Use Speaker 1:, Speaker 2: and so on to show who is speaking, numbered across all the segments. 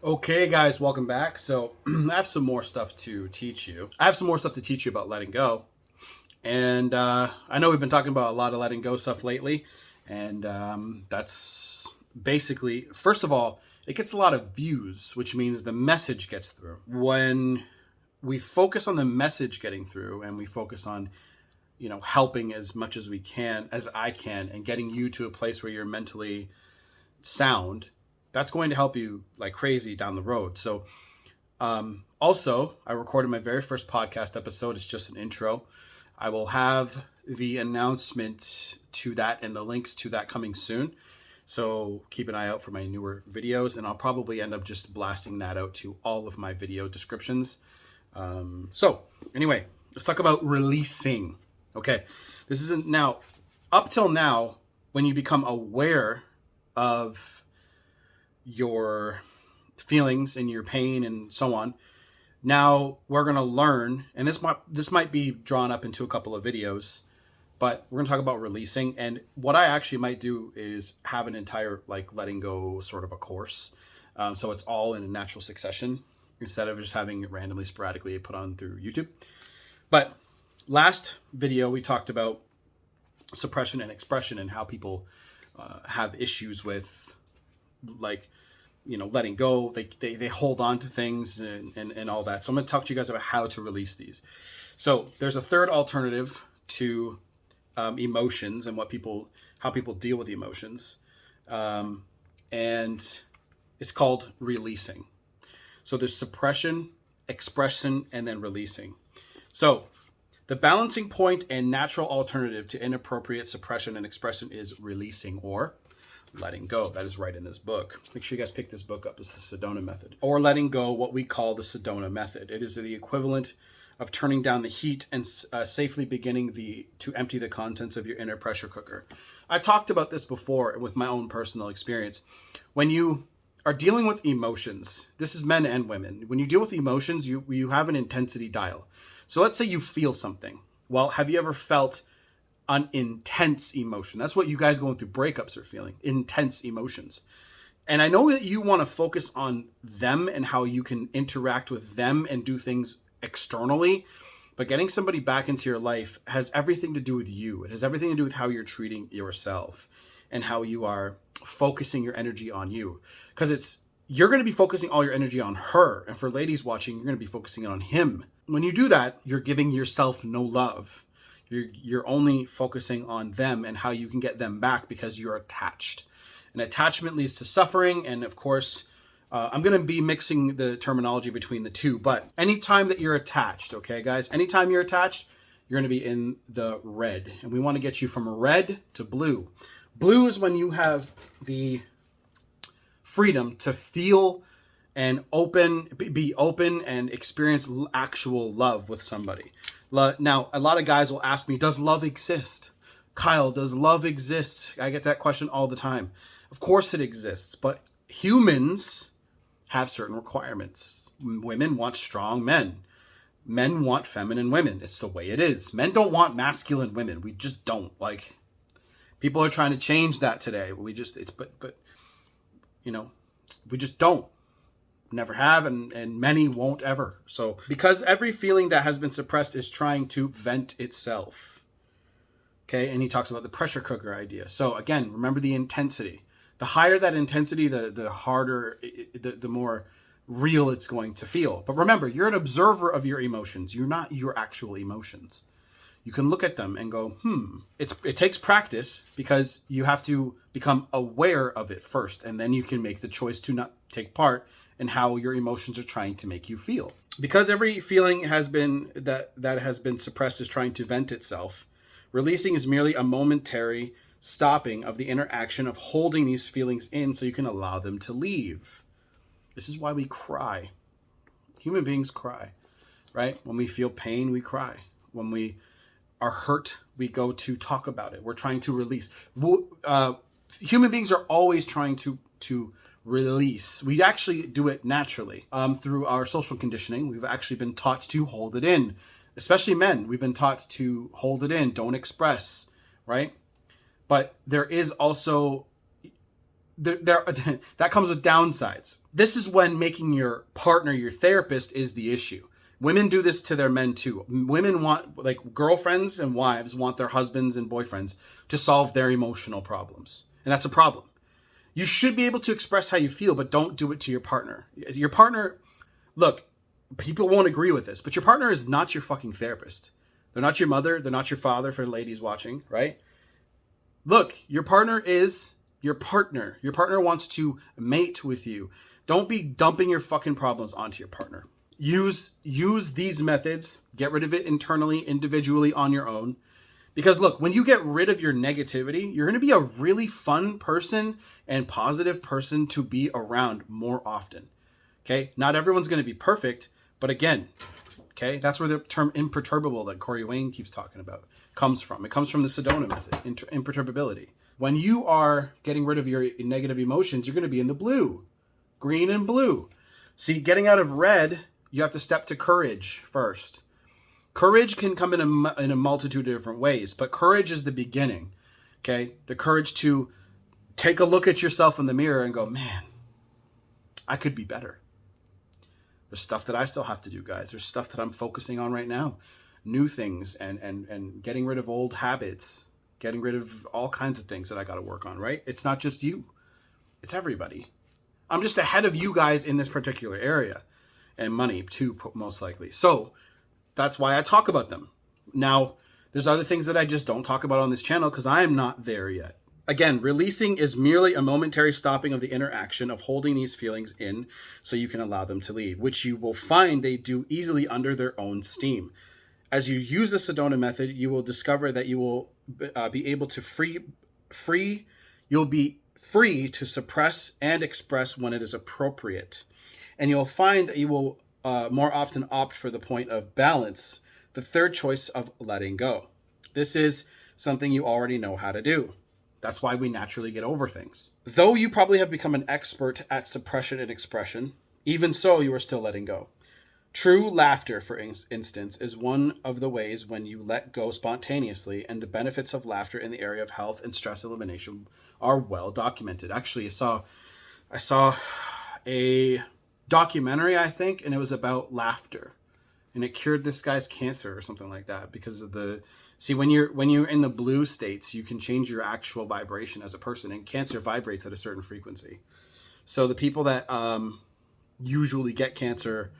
Speaker 1: Okay, guys, welcome back. So, I have some more stuff to teach you. I have some more stuff to teach you about letting go. And I know we've been talking about a lot of letting go stuff lately. And that's basically, first of all, it gets a lot of views, which means the message gets through. When we focus on the message getting through and we focus on, helping as much as we can, as I can, and getting you to a place where you're mentally sound, that's going to help you like crazy down the road. So, also, I recorded my very first podcast episode. It's just an intro. I will have the announcement to that and the links to that coming soon. So keep an eye out for my newer videos, and I'll probably end up just blasting that out to all of my video descriptions. So anyway, let's talk about releasing. Okay, this isn't now, up till now, when you become aware of your feelings and your pain and so on. Now we're going to learn, and this might be drawn up into a couple of videos, but we're going to talk about releasing. And what I actually might do is have an entire like letting go sort of a course. So it's all in a natural succession instead of just having it randomly, sporadically put on through YouTube. But last video, we talked about suppression and expression and how people have issues with like, letting go. They hold on to things and all that. So I'm going to talk to you guys about how to release these. So there's a third alternative to emotions and how people deal with emotions. And it's called releasing. So there's suppression, expression, and then releasing. So the balancing point and natural alternative to inappropriate suppression and expression is releasing or letting go. That is right in this book. Make sure you guys pick this book up. It's the Sedona method, or letting go, what we call the Sedona method. It is the equivalent of turning down the heat and safely beginning to empty the contents of your inner pressure cooker. I talked about this before with my own personal experience. When you are dealing with emotions, this is men and women. When you deal with emotions, you have an intensity dial. So let's say you feel something. Well, have you ever felt an intense emotion? That's what you guys going through breakups are feeling, intense emotions. And I know that you want to focus on them and how you can interact with them and do things externally, but getting somebody back into your life has everything to do with you. It has everything to do with how you're treating yourself and how you are focusing your energy on you. Because you're going to be focusing all your energy on her. And for ladies watching, you're going to be focusing on him. When you do that, you're giving yourself no love. You're only focusing on them and how you can get them back because you're attached. And attachment leads to suffering. And of course, I'm going to be mixing the terminology between the two. But anytime that you're attached, okay, guys, anytime you're attached, you're going to be in the red. And we want to get you from red to blue. Blue is when you have the freedom to feel and be open and experience actual love with somebody. Now, a lot of guys will ask me, does love exist? Kyle, does love exist? I get that question all the time. Of course it exists, but humans have certain requirements. Women want strong men. Men want feminine women. It's the way it is. Men don't want masculine women. We just don't. Like, people are trying to change that today. We just don't. Never have, and many won't ever. So because every feeling that has been suppressed is trying to vent itself. Okay, and he talks about the pressure cooker idea. So again, remember the intensity. The higher that intensity, the harder, the more real it's going to feel. But remember, you're an observer of your emotions. You're not your actual emotions. You can look at them and go, It takes practice because you have to become aware of it first, and then you can make the choice to not take part in how your emotions are trying to make you feel. Because every feeling has been that has been suppressed is trying to vent itself. Releasing is merely a momentary stopping of the interaction of holding these feelings in so you can allow them to leave. This is why we cry. Human beings cry, right? When we feel pain, we cry. When we are hurt, we go to talk about it. We're trying to release. Human beings are always trying to release. We actually do it naturally. Through our social conditioning, we've actually been taught to hold it in. Especially men, we've been taught to hold it in, don't express, right? But there is also that comes with downsides. This is when making your partner your therapist is the issue. Women do this to their men too. Women want, like, girlfriends and wives want their husbands and boyfriends to solve their emotional problems. And that's a problem. You should be able to express how you feel, but don't do it to your partner. Your partner, look, people won't agree with this, but your partner is not your fucking therapist. They're not your mother. They're not your father, for the ladies watching, right? Look, your partner is your partner. Your partner wants to mate with you. Don't be dumping your fucking problems onto your partner. Use these methods. Get rid of it internally, individually, on your own. Because look, when you get rid of your negativity, you're going to be a really fun person and positive person to be around more often. Okay? Not everyone's going to be perfect, but again, okay, that's where the term imperturbable that Corey Wayne keeps talking about comes from. It comes from the Sedona method, imperturbability. When you are getting rid of your negative emotions, you're going to be in the blue, green and blue. See, getting out of red, you have to step to courage first. Courage can come in a multitude of different ways, but courage is the beginning, okay? The courage to take a look at yourself in the mirror and go, man, I could be better. There's stuff that I still have to do, guys. There's stuff that I'm focusing on right now. New things and getting rid of old habits, getting rid of all kinds of things that I got to work on, right? It's not just you. It's everybody. I'm just ahead of you guys in this particular area. And money too, most likely. So that's why I talk about them. Now, there's other things that I just don't talk about on this channel because I am not there yet. Again, releasing is merely a momentary stopping of the interaction of holding these feelings in so you can allow them to leave, which you will find they do easily under their own steam. As you use the Sedona method, you will discover that you will be able to you'll be free to suppress and express when it is appropriate. And you'll find that you will more often opt for the point of balance, the third choice of letting go. This is something you already know how to do. That's why we naturally get over things. Though you probably have become an expert at suppression and expression, even so, you are still letting go. True laughter, for instance, is one of the ways when you let go spontaneously, and the benefits of laughter in the area of health and stress elimination are well documented. Actually, I saw a documentary, I think, and it was about laughter, and it cured this guy's cancer or something like that because of when you're in the blue states, you can change your actual vibration as a person, and cancer vibrates at a certain frequency. So the people that usually get cancer,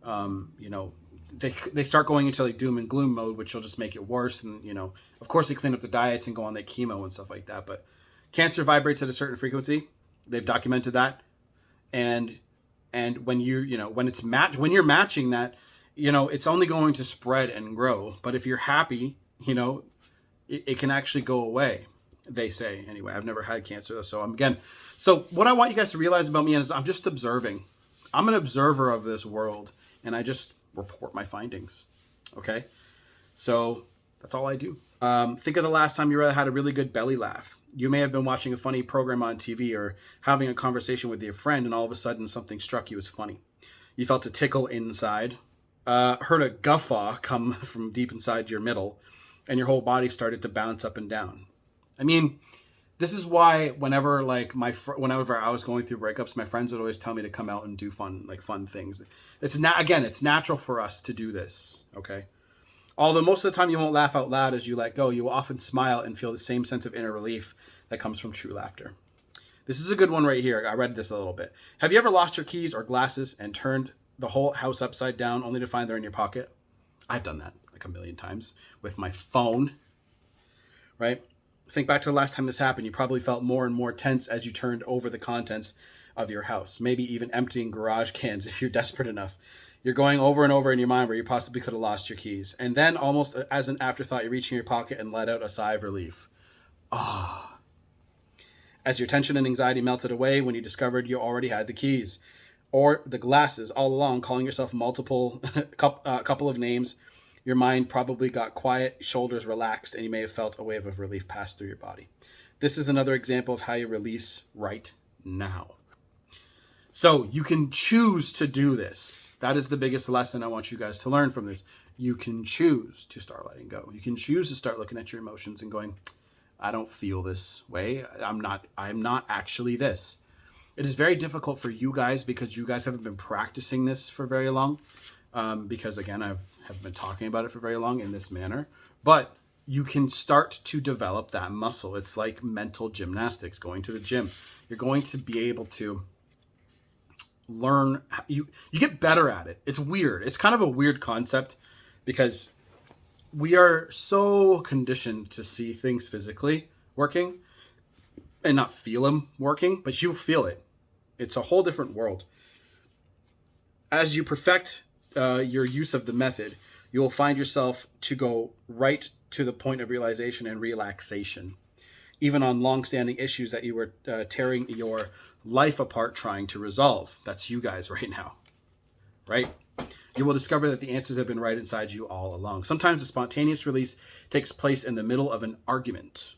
Speaker 1: they start going into like doom and gloom mode, which will just make it worse. And of course they clean up their diets and go on like chemo and stuff like that, but cancer vibrates at a certain frequency. They've documented that. And when when you're matching that, it's only going to spread and grow. But if you're happy, it can actually go away, they say. Anyway, I've never had cancer, so what I want you guys to realize about me is I'm just observing. I'm an observer of this world, and I just report my findings. Okay? So that's all I do. Think of the last time you had a really good belly laugh. You may have been watching a funny program on TV or having a conversation with your friend, and all of a sudden something struck you as funny. You felt a tickle inside, heard a guffaw come from deep inside your middle, and your whole body started to bounce up and down. I mean, this is why whenever I was going through breakups, my friends would always tell me to come out and do fun things. It's natural for us to do this, okay? Although most of the time you won't laugh out loud as you let go, you will often smile and feel the same sense of inner relief that comes from true laughter. This is a good one right here. I read this a little bit. Have you ever lost your keys or glasses and turned the whole house upside down only to find they're in your pocket? I've done that like a million times with my phone, right? Think back to the last time this happened. You probably felt more and more tense as you turned over the contents of your house, maybe even emptying garage cans if you're desperate enough. You're going over and over in your mind where you possibly could have lost your keys. And then almost as an afterthought, you reach in your pocket and let out a sigh of relief. Ah. As your tension and anxiety melted away when you discovered you already had the keys or the glasses all along, calling yourself couple of names, your mind probably got quiet, shoulders relaxed, and you may have felt a wave of relief pass through your body. This is another example of how you release right now. So you can choose to do this. That is the biggest lesson I want you guys to learn from this. You can choose to start letting go. You can choose to start looking at your emotions and going, I don't feel this way. I'm not actually this. It is very difficult for you guys because you guys haven't been practicing this for very long. Because again, I have been talking about it for very long in this manner. But you can start to develop that muscle. It's like mental gymnastics, going to the gym. You're going to be able to learn. You get better at it. It's weird. It's kind of a weird concept because we are so conditioned to see things physically working and not feel them working, but you feel it. It's a whole different world. As you perfect your use of the method, you will find yourself to go right to the point of realization and relaxation, even on long-standing issues that you were tearing your life apart trying to resolve. That's you guys right now, right? You will discover that the answers have been right inside you all along. Sometimes the spontaneous release takes place in the middle of an argument,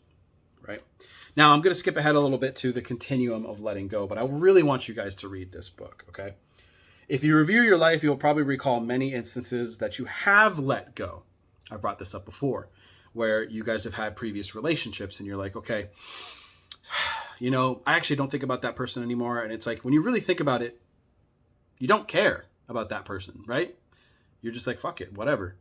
Speaker 1: right? Now, I'm going to skip ahead a little bit to the continuum of letting go, but I really want you guys to read this book, okay? If you review your life, you'll probably recall many instances that you have let go. I've brought this up before, where you guys have had previous relationships and you're like, okay, I actually don't think about that person anymore. And it's like, when you really think about it, you don't care about that person, right? You're just like, fuck it, whatever.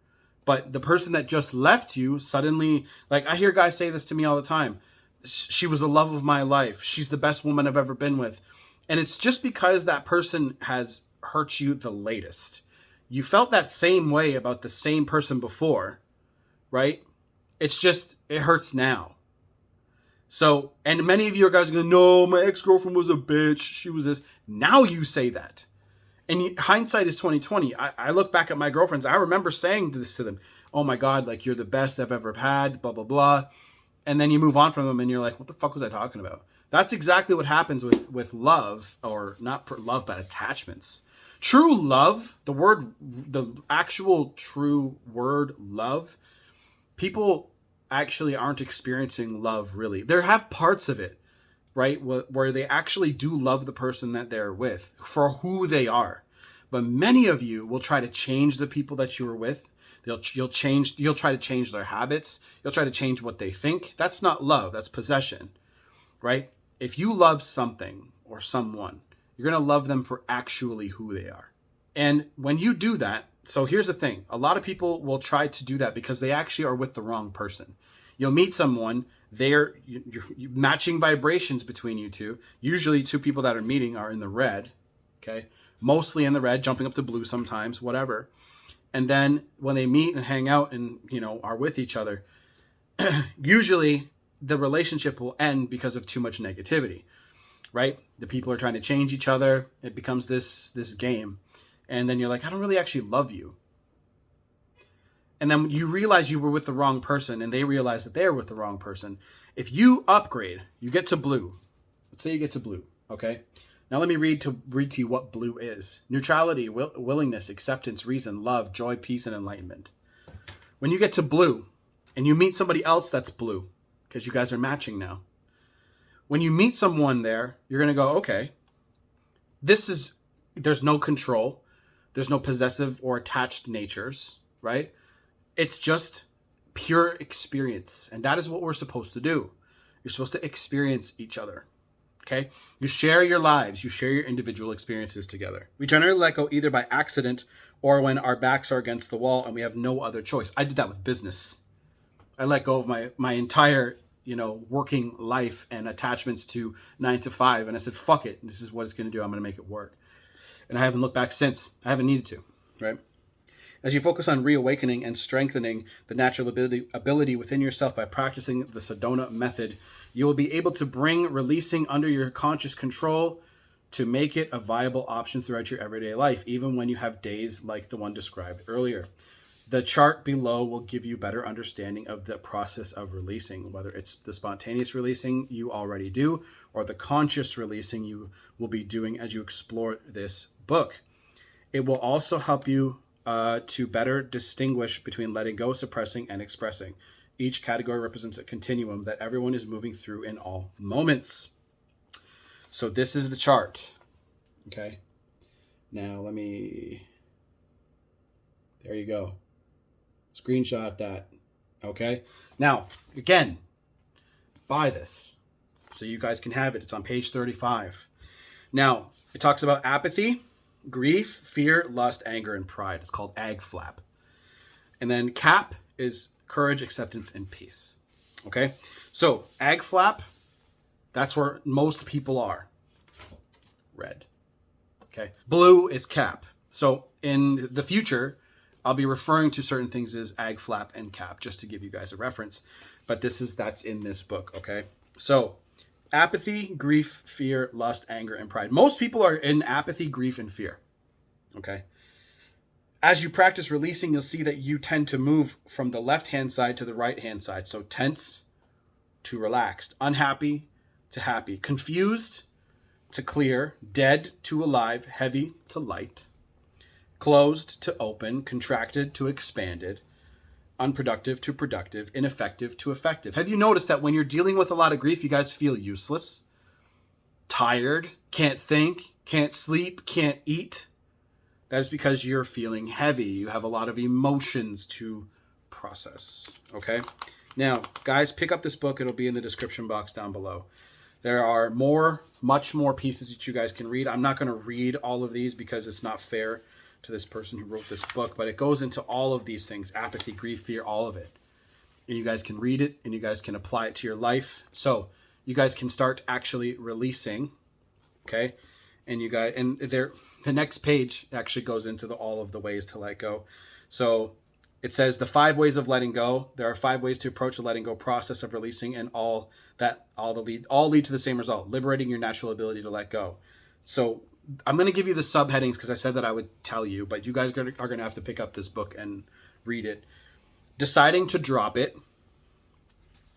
Speaker 1: But the person that just left you suddenly, like I hear guys say this to me all the time. She was the love of my life. She's the best woman I've ever been with. And it's just because that person has hurt you the latest. You felt that same way about the same person before, right? It's just, it hurts now. So, and many of you guys are going, no, my ex-girlfriend was a bitch. She was this. Now you say that. And hindsight is 2020. I look back at my girlfriends. I remember saying this to them. Oh my God, like you're the best I've ever had, blah, blah, blah. And then you move on from them and you're like, what the fuck was I talking about? That's exactly what happens with love, or not love, but attachments. True love, the actual true word love, people actually aren't experiencing love really. They have parts of it, right? Where they actually do love the person that they're with for who they are. But many of you will try to change the people that you were with. You'll try to change their habits. You'll try to change what they think. That's not love. That's possession, right? If you love something or someone, you're going to love them for actually who they are. And when you do that, so here's the thing. A lot of people will try to do that because they actually are with the wrong person. You'll meet someone, you're matching vibrations between you two. Usually two people that are meeting are in the red, okay? Mostly in the red, jumping up to blue sometimes, whatever. And then when they meet and hang out and, are with each other, usually the relationship will end because of too much negativity, right? The people are trying to change each other. It becomes this game. And then you're like, I don't really actually love you. And then you realize you were with the wrong person and they realize that they're with the wrong person. If you upgrade, you get to blue. Let's say you get to blue, okay? Now let me read to you what blue is. Neutrality, willingness, acceptance, reason, love, joy, peace, and enlightenment. When you get to blue and you meet somebody else that's blue, because you guys are matching now. When you meet someone there, you're going to go, okay, there's no control. There's no possessive or attached natures, right? It's just pure experience. And that is what we're supposed to do. You're supposed to experience each other. Okay? You share your lives. You share your individual experiences together. We generally let go either by accident or when our backs are against the wall and we have no other choice. I did that with business. I let go of my entire, working life and attachments to 9 to 5. And I said, fuck it. This is what it's going to do. I'm going to make it work. And I haven't looked back since. I haven't needed to, right? As you focus on reawakening and strengthening the natural ability within yourself by practicing the Sedona method, you will be able to bring releasing under your conscious control to make it a viable option throughout your everyday life, even when you have days like the one described earlier. The chart below will give you better understanding of the process of releasing, whether it's the spontaneous releasing you already do or the conscious releasing you will be doing as you explore this book. It will also help you to better distinguish between letting go, suppressing, and expressing. Each category represents a continuum that everyone is moving through in all moments. So this is the chart. Okay. Now there you go. Screenshot that. Okay. Now, again, buy this so you guys can have it. It's on page 35. Now, it talks about apathy, grief, fear, lust, anger, and pride. It's called ag flap. And then cap is courage, acceptance, and peace. Okay? So, ag flap, that's where most people are. Red. Okay? Blue is cap. So, in the future, I'll be referring to certain things as ag flap and cap, just to give you guys a reference. But that's in this book, okay? So, apathy, grief, fear, lust, anger, and pride. Most people are in apathy, grief, and fear. Okay? As you practice releasing, you'll see that you tend to move from the left-hand side to the right-hand side. So tense to relaxed, unhappy to happy, confused to clear, dead to alive, heavy to light, closed to open, contracted to expanded, unproductive to productive, ineffective to effective. Have you noticed that when you're dealing with a lot of grief, you guys feel useless, tired, can't think, can't sleep, can't eat? That is because you're feeling heavy. You have a lot of emotions to process. Okay? Now, guys, pick up this book. It'll be in the description box down below. There are much more pieces that you guys can read. I'm not going to read all of these because it's not fair to this person who wrote this book, but it goes into all of these things: apathy, grief, fear, all of it. And you guys can read it and you guys can apply it to your life. So you guys can start actually releasing. Okay? And the next page actually goes into all of the ways to let go. So it says the 5 ways of letting go. There are 5 ways to approach the letting go process of releasing, and all lead to the same result: liberating your natural ability to let go. So I'm going to give you the subheadings because I said that I would tell you, but you guys are going to have to pick up this book and read it. Deciding to drop it,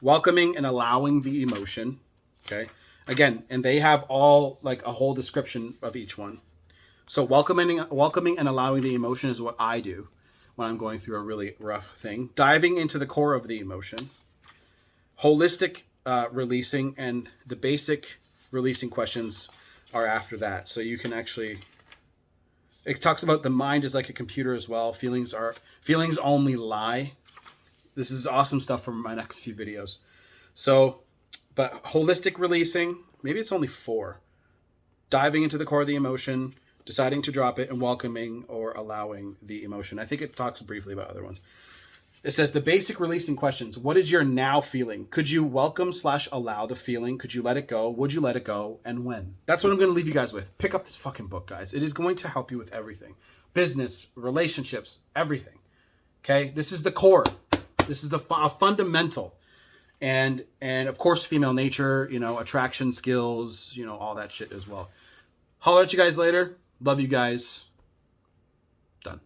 Speaker 1: welcoming and allowing the emotion. Okay. Again, and they have all like a whole description of each one. So welcoming and allowing the emotion is what I do when I'm going through a really rough thing. Diving into the core of the emotion. Holistic releasing, and the basic releasing questions are after that. So you can actually, it talks about the mind is like a computer as well. Feelings only lie. This is awesome stuff from my next few videos. So, but holistic releasing, maybe it's only 4. Diving into the core of the emotion, deciding to drop it, and welcoming or allowing the emotion. I think it talks briefly about other ones. It says the basic releasing questions. What is your now feeling? Could you welcome/allow the feeling? Could you let it go? Would you let it go? And when? That's what I'm going to leave you guys with. Pick up this fucking book, guys. It is going to help you with everything. Business, relationships, everything. Okay? This is the core. This is the fundamental. And of course, female nature, attraction skills, all that shit as well. Holler at you guys later. Love you guys. Done.